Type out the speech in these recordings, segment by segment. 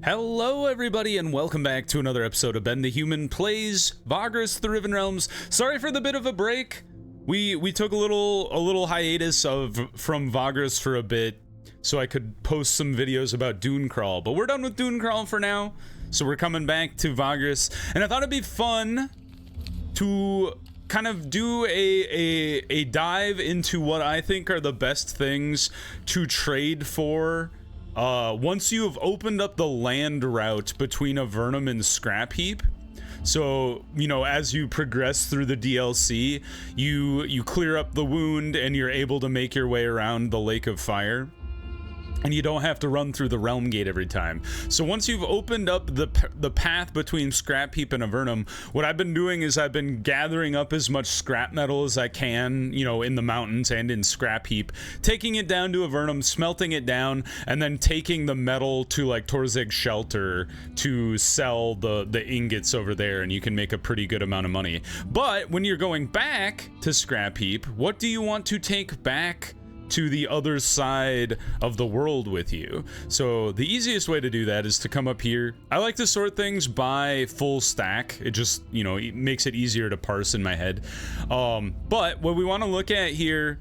Hello everybody and welcome back to another episode of Ben the Human Plays Vagrus The Riven Realms. Sorry for the bit of a break. We took a little hiatus from Vagrus for a bit so I could post some videos about Dune Crawl, but we're done with Dune Crawl for now. So we're coming back to Vagrus, and I thought it'd be fun to kind of do a dive into what I think are the best things to trade for once you have opened up the land route between Avernum and Scrap Heap. So, you know, as you progress through the DLC, you clear up the wound and you're able to make your way around the Lake of Fire. And you don't have to run through the Realm Gate every time. So once you've opened up the path between Scrap Heap and Avernum, what I've been doing is I've been gathering up as much scrap metal as I can, you know, in the mountains and in Scrap Heap, taking it down to Avernum, smelting it down, and then taking the metal to like Torzeg Shelter to sell the ingots over there, and you can make a pretty good amount of money. But when you're going back to Scrap Heap, what do you want to take back to the other side of the world with you? So the easiest way to do that is to come up here. I like to sort things by full stack. It just, you know, it makes it easier to parse in my head. But what we want to look at here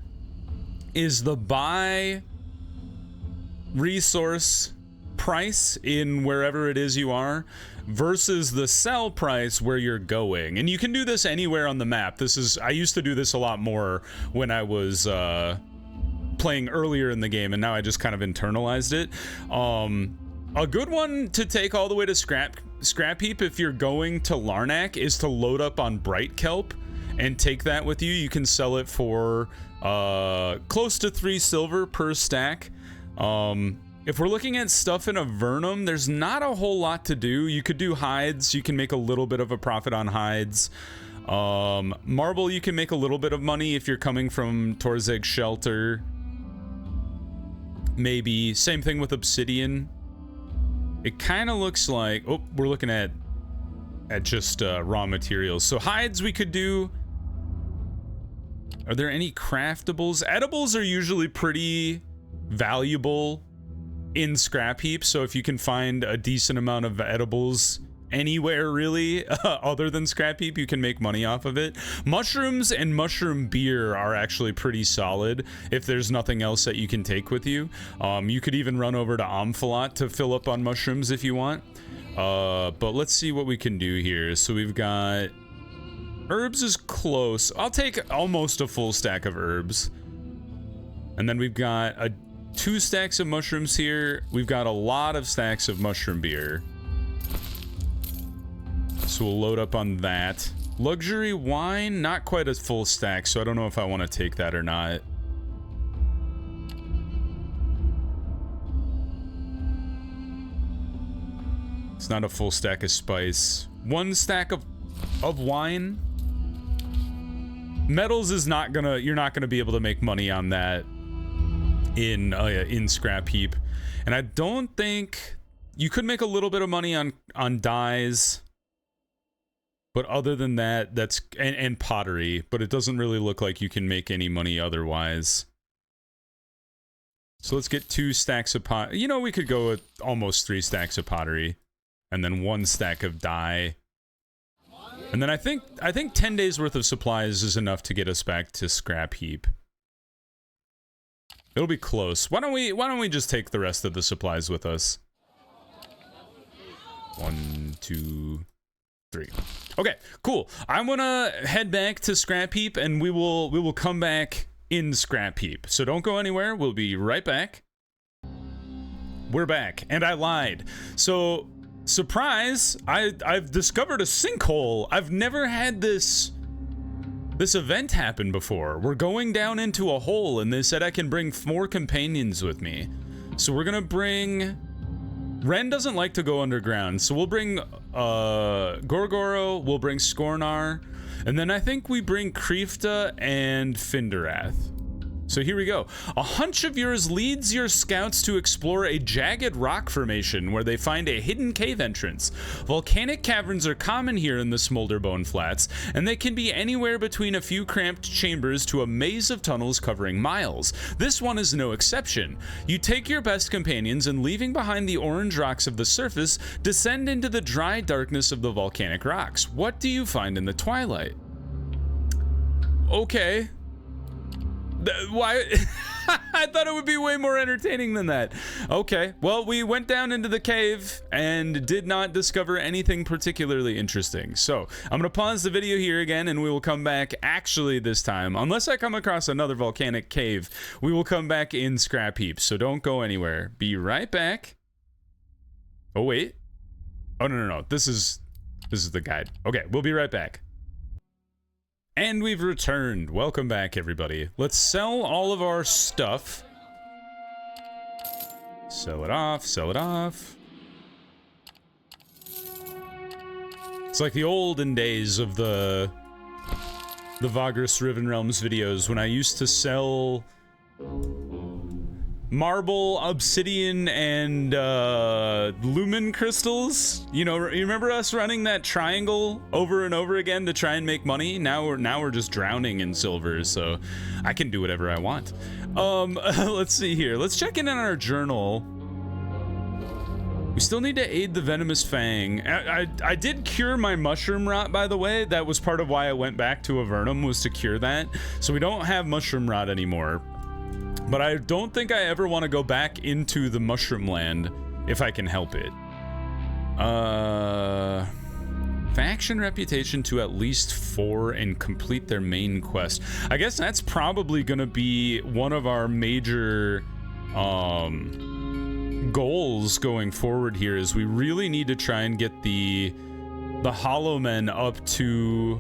is the buy resource price in wherever it is you are versus the sell price where you're going. And you can do this anywhere on the map. I used to do this a lot more when I was playing earlier in the game, and now I just kind of internalized it. A good one to take all the way to Scrap Heap if you're going to Larnak is to load up on Bright Kelp and take that with you. You can sell it for close to 3 silver per stack. If we're looking at stuff in Avernum, there's not a whole lot to do. You could do hides. You can make a little bit of a profit on hides. Marble, you can make a little bit of money if you're coming from Torzeg Shelter. Maybe. Same thing with obsidian. It kind of looks like... Oh, we're looking at just raw materials. So hides we could do. Are there any craftables? Edibles are usually pretty valuable in Scrap Heap. So if you can find a decent amount of edibles anywhere really other than Scrap Heap, you can make money off of it. Mushrooms and mushroom beer are actually pretty solid if there's nothing else that you can take with you. You could even run over to Amphalat to fill up on mushrooms if you want. But let's see what we can do here. So we've got herbs is close. I'll take almost a full stack of herbs. And then we've got 2 stacks of mushrooms here. We've got a lot of stacks of mushroom beer. So we'll load up on that. Luxury wine, not quite a full stack, so I don't know if I want to take that or not. It's not a full stack of spice. 1 stack of wine. Metals is not gonna, you're not gonna be able to make money on that in Scrap Heap. And I don't think you could make a little bit of money on dyes. But other than that, that's... And pottery. But it doesn't really look like you can make any money otherwise. So let's get 2 stacks of pot... You know, we could go with almost 3 stacks of pottery. And then 1 stack of dye. And then I think 10 days worth of supplies is enough to get us back to Scrap Heap. It'll be close. Why don't we just take the rest of the supplies with us? 1, 2... 3. Okay, cool. I'm gonna head back to Scrap Heap, and we will come back in Scrap Heap. So don't go anywhere. We'll be right back. We're back, and I lied. So, surprise! I've discovered a sinkhole. I've never had this event happen before. We're going down into a hole, and they said I can bring 4 companions with me. So we're gonna bring... Ren doesn't like to go underground, so we'll bring Gorgoro, we'll bring Skornar, and then I think we bring Kreefta and Finderath. So here we go. A hunch of yours leads your scouts to explore a jagged rock formation where they find a hidden cave entrance. Volcanic caverns are common here in the Smolderbone Flats, and they can be anywhere between a few cramped chambers to a maze of tunnels covering miles. This one is no exception. You take your best companions and, leaving behind the orange rocks of the surface, descend into the dry darkness of the volcanic rocks. What do you find in the twilight? Okay. Why? I thought it would be way more entertaining than that. Okay, well, we went down into the cave and did not discover anything particularly interesting. So I'm gonna pause the video here again, and we will come back. Actually, this time, unless I come across another volcanic cave, we will come back in scrap heaps. So don't go anywhere. Be right back. Oh wait. Oh no. This is the guide. Okay, we'll be right back. And we've returned. Welcome back, everybody. Let's sell all of our stuff. Sell it off, sell it off. It's like the olden days of the Vagrus The Riven Realms videos when I used to sell marble, obsidian, and lumen crystals. You know, you remember us running that triangle over and over again to try and make money? Now we're just drowning in silver, so I can do whatever I want. Let's see here. Let's check in on our journal. We still need to aid the venomous fang. I did cure my mushroom rot, by the way. That was part of why I went back to Avernum, was to cure that. So we don't have mushroom rot anymore. But I don't think I ever want to go back into the mushroom land if I can help it. Faction reputation to at least 4 and complete their main quest. I guess that's probably going to be one of our major goals going forward here, is we really need to try and get the Hollow Men up to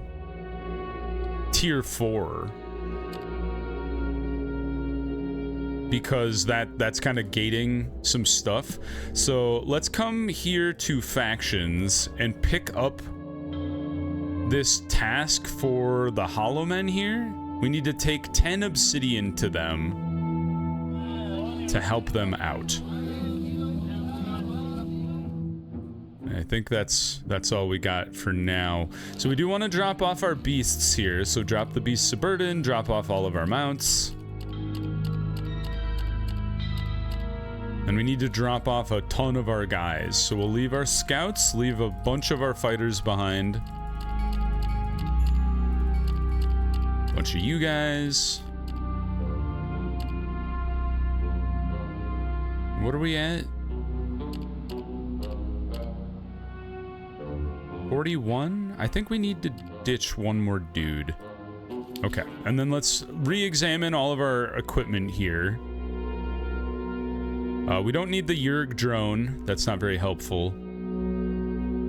tier 4. Because that's kind of gating some stuff. So let's come here to factions and pick up this task for the Hollow Men here. We need to take 10 obsidian to them to help them out. I think that's all we got for now. So we do want to drop off our beasts here. So drop the beasts of burden, drop off all of our mounts. And we need to drop off a ton of our guys. So we'll leave our scouts, leave a bunch of our fighters behind. Bunch of you guys. What are we at? 41? I think we need to ditch one more dude. Okay, and then let's re-examine all of our equipment here. We don't need the Yerg drone. That's not very helpful.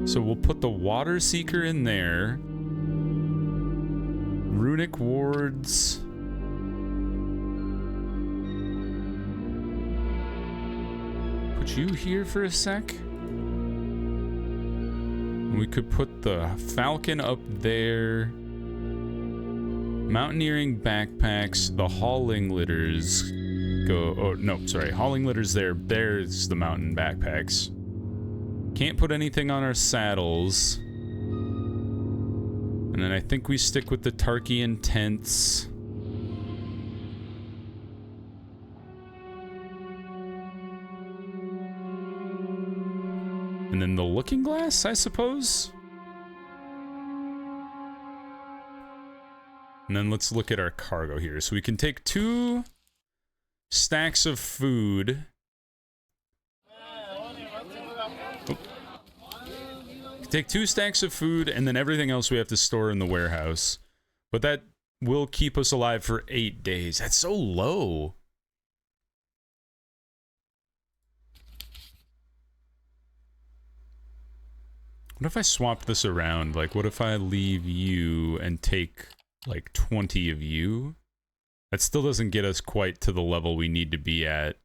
So we'll put the water seeker in there. Runic wards. Put you here for a sec. We could put the falcon up there. Mountaineering backpacks, the hauling litters. Oh no, sorry, hauling litters there. There's the mountain backpacks. Can't put anything on our saddles. And then I think we stick with the Tarkian tents. And then the looking glass, I suppose. And then let's look at our cargo here. So we can take 2 stacks of food. Oh. Take 2 stacks of food, and then everything else we have to store in the warehouse. But that will keep us alive for 8 days. That's so low. What if I swapped this around? Like, what if I leave you and take, like, 20 of you? That still doesn't get us quite to the level we need to be at.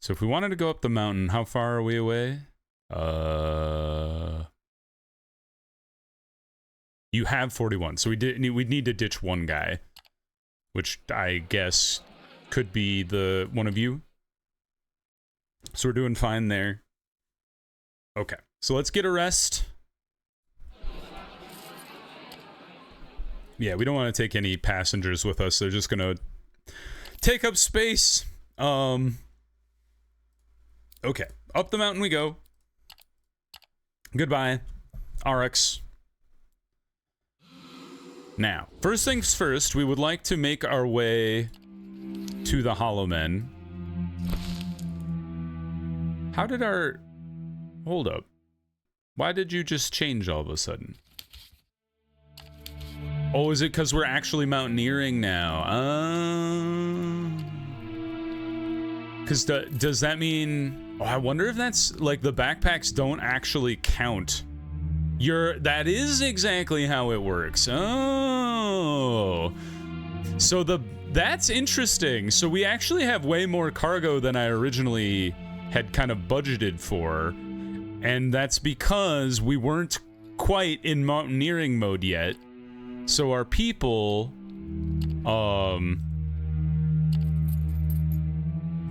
So if we wanted to go up the mountain, how far are we away? You have 41, so we'd need to ditch one guy, which I guess could be the one of you. So we're doing fine there. Okay, so let's get a rest. Yeah, we don't want to take any passengers with us. They're just gonna take up space. Okay, up the mountain we go. Goodbye, RX. Now, first things first, we would like to make our way to the Hollow Men. How did our... Hold up. Why did you just change all of a sudden? Oh, is it because we're actually mountaineering now? Because does that mean... Oh, I wonder if that's... Like, the backpacks don't actually count. That is exactly how it works. Oh. So that's interesting. So we actually have way more cargo than I originally had kind of budgeted for. And that's because we weren't quite in mountaineering mode yet. So our people,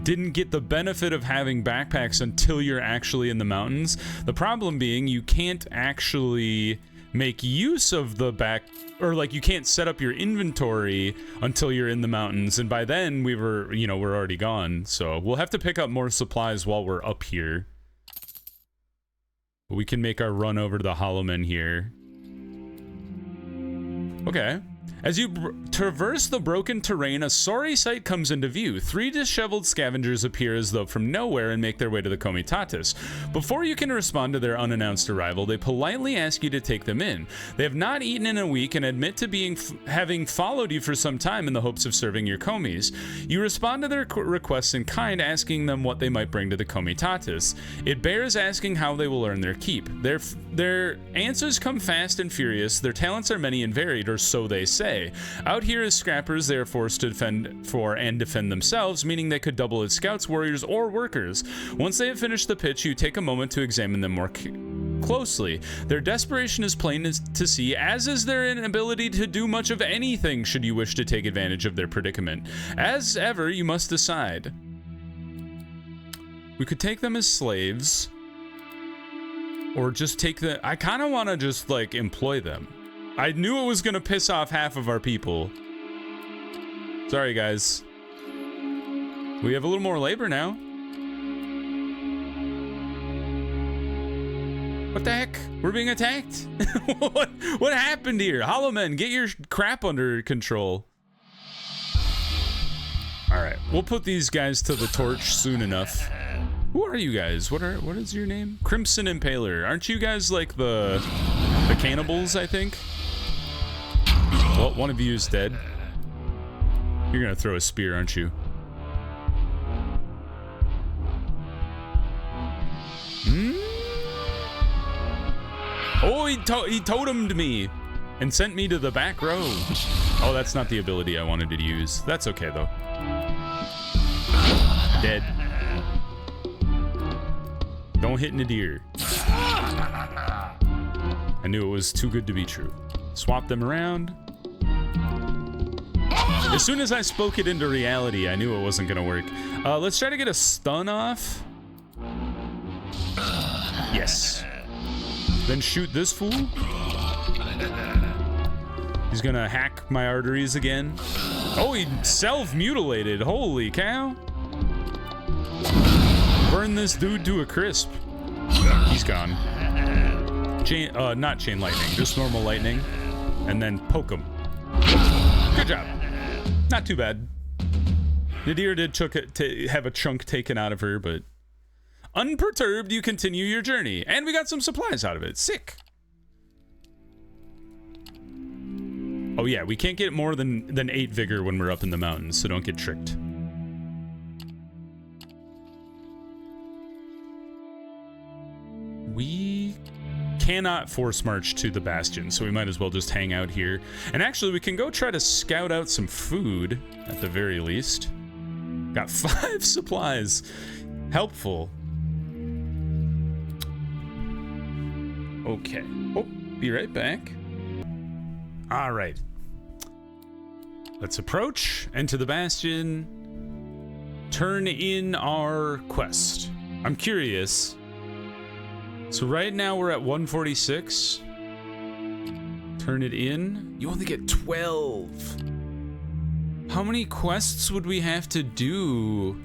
didn't get the benefit of having backpacks until you're actually in the mountains. The problem being you can't actually make use of the you can't set up your inventory until you're in the mountains, and by then we're already gone. So we'll have to pick up more supplies while we're up here. But we can make our run over to the Hollow Men here. Okay. As you traverse the broken terrain, a sorry sight comes into view. 3 disheveled scavengers appear as though from nowhere and make their way to the Comitatus. Before you can respond to their unannounced arrival, they politely ask you to take them in. They have not eaten in a week and admit to having followed you for some time in the hopes of serving your Komis. You respond to their requests in kind, asking them what they might bring to the Comitatus. It bears asking how they will earn their keep. Their answers come fast and furious. Their talents are many and varied, or so they say. Out here as scrappers, they are forced to defend themselves, meaning they could double as scouts, warriors, or workers. Once they have finished the pitch, you take a moment to examine them more closely. Their desperation is plain to see, as is their inability to do much of anything should you wish to take advantage of their predicament. As ever, you must decide. We could take them as slaves, or just take the... I kind of want to just, like, employ them. I knew it was gonna piss off half of our people. Sorry, guys. We have a little more labor now. What the heck? We're being attacked? What happened here? Hollow Men, get your crap under control. Alright, we'll put these guys to the torch soon enough. Who are you guys? What is your name? Crimson Impaler. Aren't you guys like the cannibals, I think? Well, one of you is dead. You're gonna throw a spear, aren't you? Oh, he totemed me and sent me to the back row. Oh, that's not the ability I wanted to use. That's okay, though. Dead. Don't hit Nadir. I knew it was too good to be true. Swap them around. As soon as I spoke it into reality, I knew it wasn't gonna work. Let's try to get a stun off. Yes. Then shoot this fool. He's gonna hack my arteries again. Oh, he self-mutilated. Holy cow. Burn this dude to a crisp. He's gone. Not chain lightning, just normal lightning. And then poke him. Good job. Not too bad. Nadir did have a chunk taken out of her, but unperturbed, you continue your journey. And we got some supplies out of it. Sick. Oh yeah, we can't get more than 8 vigor when we're up in the mountains, so don't get tricked. We cannot force march to the bastion, so we might as well just hang out here. And actually, we can go try to scout out some food, at the very least. Got 5 supplies. helpful. Okay. Oh, be right back. All right. Let's approach, enter the bastion, turn in our quest. I'm curious. So right now we're at 146. Turn it in. You only get 12. How many quests would we have to do?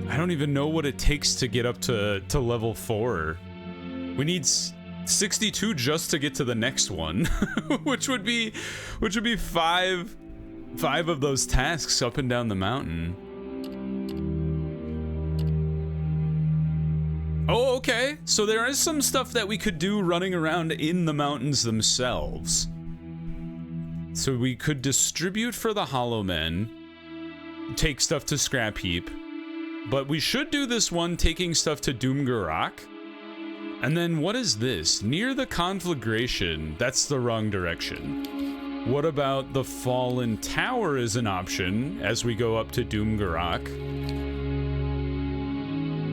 I don't even know what it takes to get up to level 4. We need 62 just to get to the next one, which would be 5 of those tasks up and down the mountain. Oh, okay. So there is some stuff that we could do running around in the mountains themselves. So we could distribute for the Hollow Men, take stuff to Scrap Heap, but we should do this one taking stuff to Doomgarak. And then what is this? Near the conflagration. That's the wrong direction. What about the Fallen Tower is an option as we go up to Doomgarak.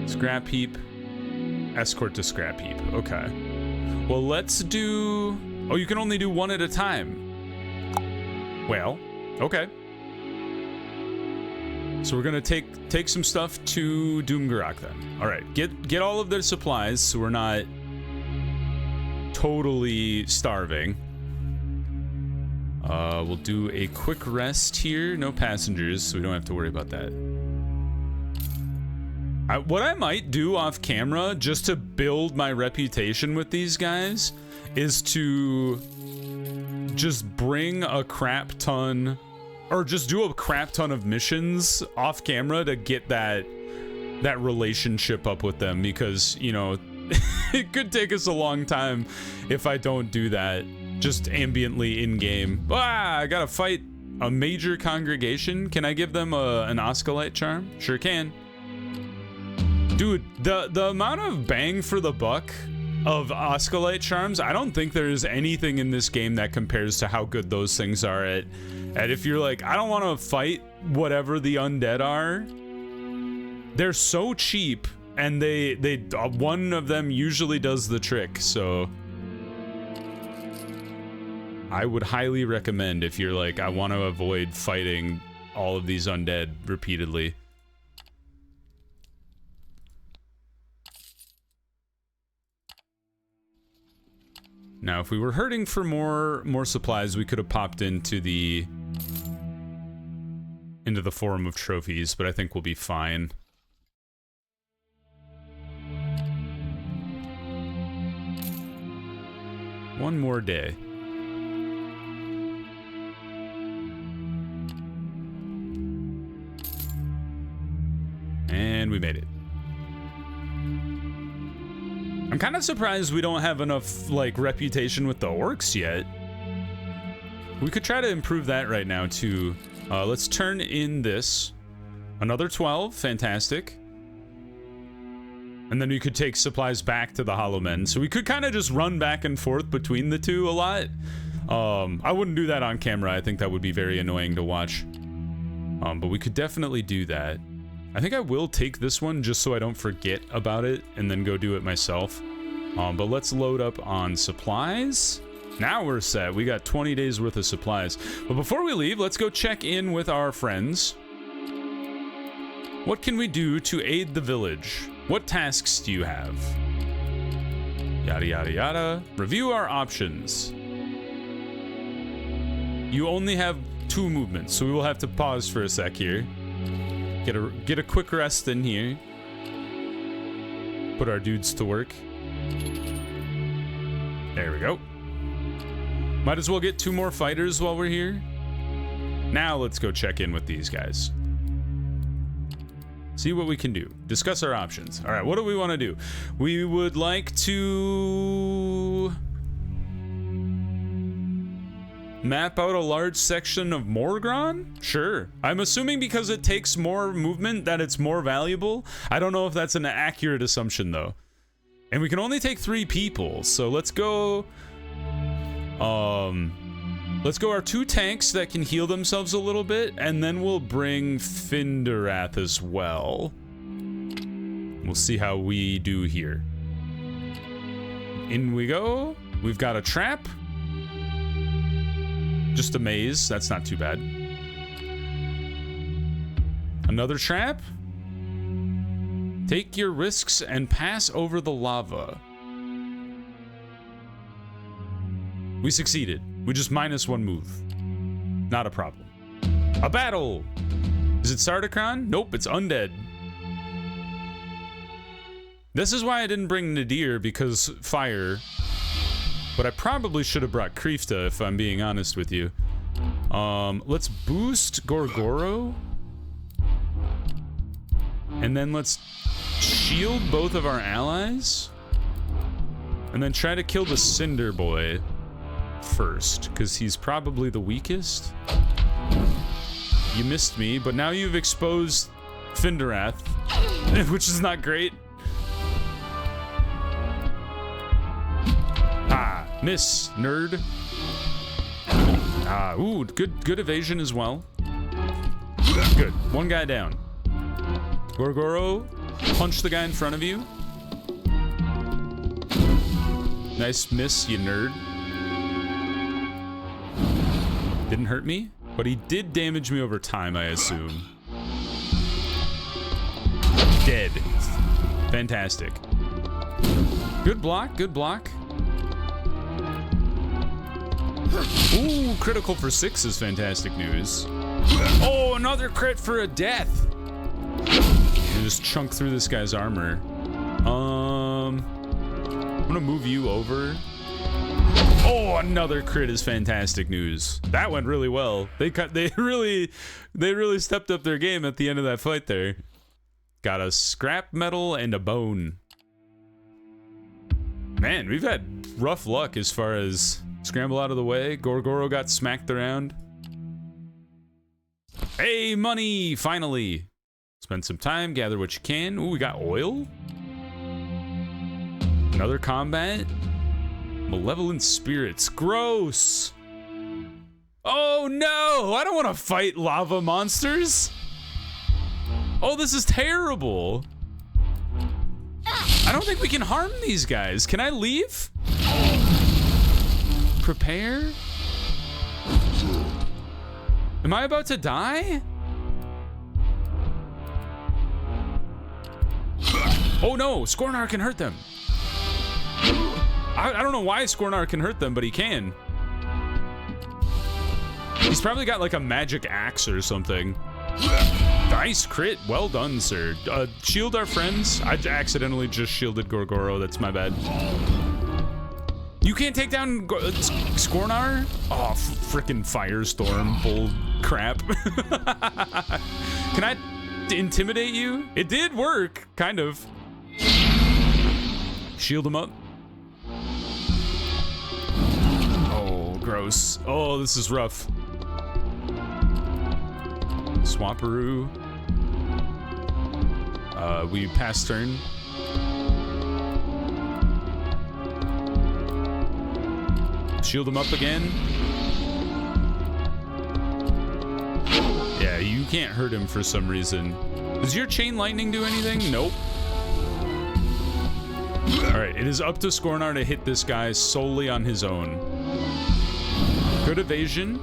Scrap Heap. Escort to Scrap Heap. Okay. Well, let's do... Oh, you can only do one at a time. Well, okay. So we're gonna take some stuff to Doomgarak then. All right, get all of their supplies so we're not totally starving. We'll do a quick rest here. No passengers, so we don't have to worry about that. What I might do off camera, just to build my reputation with these guys, is to just bring a crap ton, or just do a crap ton of missions off camera to get that relationship up with them, because, you know, it could take us a long time if I don't do that just ambiently in game. I gotta fight a major congregation. Can I give them an Osculite charm? Sure can. Dude, the amount of bang for the buck of Osculite charms, I don't think there's anything in this game that compares to how good those things are at if you're like, I don't want to fight whatever the undead are. They're so cheap, and they one of them usually does the trick, so I would highly recommend if you're like, I want to avoid fighting all of these undead repeatedly. Now, if we were hurting for more supplies, we could have popped into the Forum of Trophies, but I think we'll be fine. One more day. And we made it. I'm kind of surprised we don't have enough, like, reputation with the orcs yet. We could try to improve that right now, too. Let's turn in this. Another 12. Fantastic. And then we could take supplies back to the Hollow Men. So we could kind of just run back and forth between the two a lot. I wouldn't do that on camera. I think that would be very annoying to watch. But we could definitely do that. I think I will take this one just so I don't forget about it and then go do it myself. But let's load up on supplies. Now we're set. We got 20 days worth of supplies. But before we leave, let's go check in with our friends. What can we do to aid the village? What tasks do you have? Yada, yada, yada. Review our options. You only have 2 movements, so we will have to pause for a sec here. Get a quick rest in here. Put our dudes to work. There we go. Might as well get 2 more fighters while we're here. Now let's go check in with these guys. See what we can do. Discuss our options. All right, what do we want to do? We would like to map out a large section of Morgron? Sure. I'm assuming because it takes more movement that it's more valuable. I don't know if that's an accurate assumption, though. And we can only take 3 people, so let's go... Let's go our 2 tanks that can heal themselves a little bit, and then we'll bring Finderath as well. We'll see how we do here. In we go. We've got a trap. Just a maze. That's not too bad. Another trap. Take your risks and pass over the lava. We succeeded. We just -1 move. Not a problem. A battle! Is it Sardaukron? Nope, it's undead. This is why I didn't bring Nadir, because fire. But I probably should have brought Kreefta, if I'm being honest with you. Let's boost Gorgoro. And then let's shield both of our allies. And then try to kill the Cinder Boy first, because he's probably the weakest. You missed me, but now you've exposed Finderath, which is not great. Ah, miss, nerd. Ah, ooh, good evasion as well. Good, 1 guy down. Gorgoro, punch the guy in front of you. Nice miss, you nerd. Didn't hurt me, but he did damage me over time, I assume. Dead. Fantastic. Good block, good block. Ooh, critical for 6 is fantastic news. Oh, another crit for a death. I just chunk through this guy's armor. I'm gonna move you over. Oh, another crit is fantastic news. That went really well. They really stepped up their game at the end of that fight there. Got a scrap metal and a bone. Man, we've had rough luck as far as scramble out of the way. Gorgoro got smacked around. Hey, money! Finally! Spend some time, gather what you can. Ooh, we got oil? Another combat? Malevolent spirits. Gross! Oh no! I don't want to fight lava monsters! Oh, this is terrible! I don't think we can harm these guys. Can I leave? Prepare? Am I about to die? Oh no, Skornar can hurt them. I don't know why Skornar can hurt them, but he can. He's probably got like a magic axe or something. Nice crit, well done, sir. Shield our friends. I accidentally just shielded Gorgoro, that's my bad. You can't take down Skornar? Oh, frickin' firestorm, bull crap. Can I intimidate you? It did work, kind of. Shield him up. Oh, gross. Oh, this is rough. Swamperoo. We pass turn. Shield him up again. Yeah, you can't hurt him for some reason. Does your chain lightning do anything? Nope. Alright, it is up to Skornar to hit this guy solely on his own. Good evasion.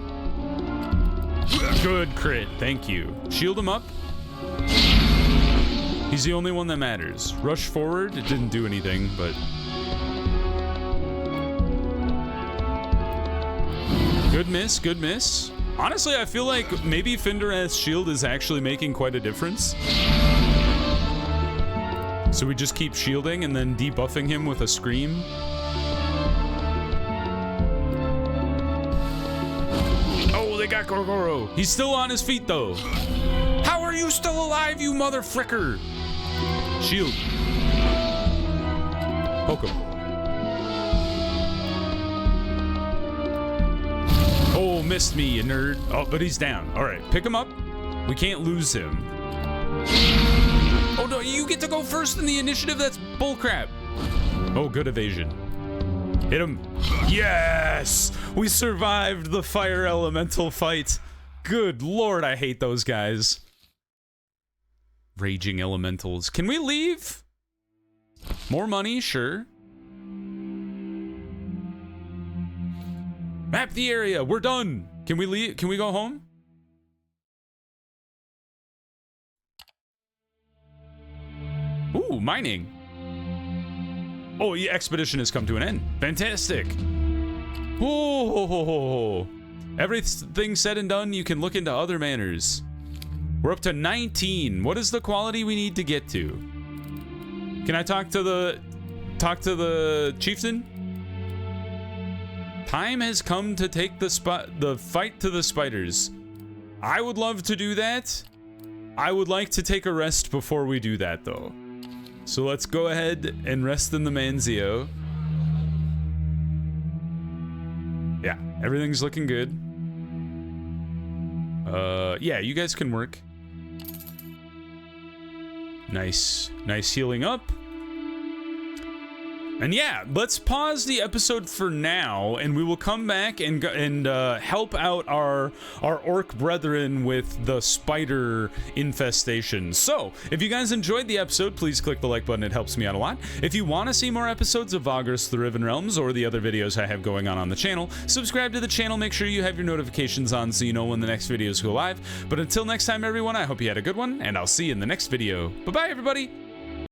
Good crit, thank you. Shield him up. He's the only one that matters. Rush forward, it didn't do anything, but... Good miss, good miss. Honestly, I feel like maybe Finderath's shield is actually making quite a difference. So we just keep shielding and then debuffing him with a scream. Oh, they got Gorgoro. He's still on his feet, though. How are you still alive, you mother fricker? Shield. Poke him. Oh, missed me, you nerd. Oh, but he's down. All right, pick him up. We can't lose him. Oh, no, you get to go first in the initiative? That's bullcrap. Oh, good evasion. Hit him. Yes! We survived the fire elemental fight. Good lord, I hate those guys. Raging elementals. Can we leave? More money, sure. Map the area. We're done. Can we leave? Can we go home? Ooh, mining. Oh, yeah, expedition has come to an end. Fantastic. Oh, everything said and done, you can look into other manors. We're up to 19. What is the quality we need to get to? Can I talk to the chieftain? Time has come to take the fight to the spiders. I would love to do that. I would like to take a rest before we do that, though. So let's go ahead and rest in the Manzio. Yeah, everything's looking good. Yeah, you guys can work. Nice healing up. And yeah, let's pause the episode for now, and we will come back and help out our orc brethren with the spider infestation. So, if you guys enjoyed the episode, please click the like button. It helps me out a lot. If you want to see more episodes of Vagrus The Riven Realms or the other videos I have going on the channel, subscribe to the channel. Make sure you have your notifications on so you know when the next videos go live. But until next time, everyone, I hope you had a good one, and I'll see you in the next video. Bye-bye, everybody!